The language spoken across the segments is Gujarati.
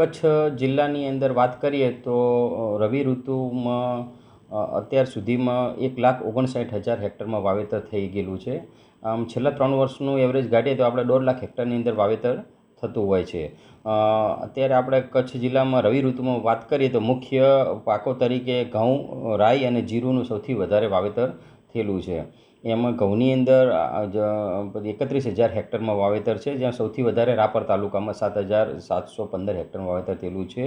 કચ્છ જિલ્લાની અંદર વાત કરીએ તો રવિ ઋતુમાં અત્યાર સુધીમાં 1,59,000 હેક્ટરમાં વાવેતર થઈ ગયેલું છે. આમ છેલ્લા 3 વર્ષનું એવરેજ કાઢીએ તો આપણે 1.5 લાખ હેક્ટરની અંદર વાવેતર થતું હોય છે. અત્યારે આપણે કચ્છ જિલ્લામાં રવિ ઋતુમાં વાત કરીએ તો મુખ્ય પાકો તરીકે ઘઉં, રાઈ અને જીરુંનું સૌથી વધારે વાવેતર થયેલું છે. એમાં ઘઉંની અંદર 31,000 હેક્ટરમાં વાવેતર છે, જ્યાં સૌથી વધારે રાપર તાલુકામાં 7,715 હેક્ટરમાં વાવેતર થયેલું છે.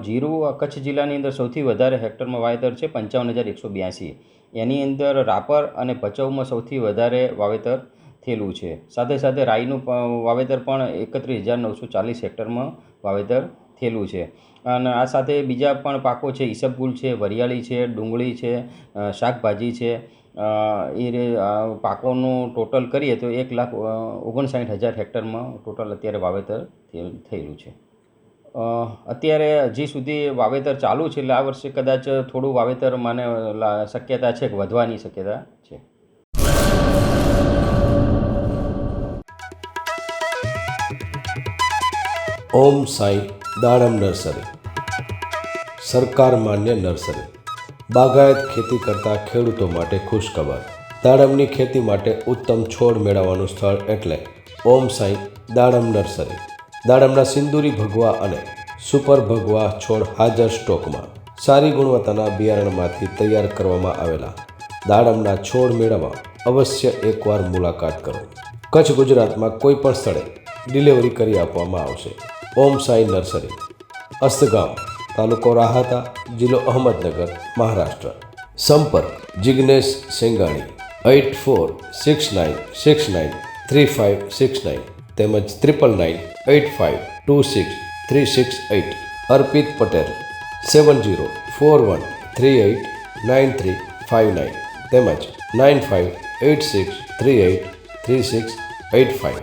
જીરું કચ્છ જિલ્લાની અંદર સૌથી વધારે હેક્ટરમાં વાવેતર છે 55,182. એની અંદર રાપર અને ભચાઉમાં સૌથી વધારે વાવેતર થયેલું છે. સાથે સાથે રાઈનું વાવેતર પણ 31,940 હેક્ટરમાં વાવેતર થયેલું છે. અને આ સાથે બીજા પણ પાકો છે, ઈસબગુલ છે, વરિયાળી છે, ડુંગળી છે, શાકભાજી છે. પાકોનું ટોટલ કરીએ તો 1,59,000 હેક્ટરમાં ટોટલ અત્યારે વાવેતર થયેલું છે. અત્યારે હજી સુધી વાવેતર ચાલુ છે, એટલે આ વર્ષે કદાચ થોડું વાવેતર મને શક્યતા છે કે વધવાની શક્યતા છે. ઓમ સાઈ દાડમ નર્સરી સરકાર માન્ય નર્સરી. બાગાયત ખેતી કરતા ખેડૂતો માટે ખુશખબર. દાડમની ખેતી માટે ઉત્તમ છોડ મેળવવાનું સ્થળ એટલે ઓમ સાઈ દાડમ નર્સરી. દાડમના સિંદૂરી ભગવા અને સુપર ભગવા છોડ હાજર સ્ટોકમાં. સારી ગુણવત્તાના બિયારણમાંથી તૈયાર કરવામાં આવેલા દાડમના છોડ મેળવવા અવશ્ય એકવાર મુલાકાત કરો. કચ્છ ગુજરાતમાં કોઈ પણ સ્થળે ડિલિવરી કરી આપવામાં આવશે. ઓમ સાઈ નર્સરી, અસ્તગામ, તાલુકો રાહાતા, જિલ્લો અહમદનગર, મહારાષ્ટ્ર. સંપર્ક જિગ્નેશ સેંગાણી 8469693569 તેમજ 9998526368. અર્પિત પટેલ 7041389359 તેમજ 9586383685.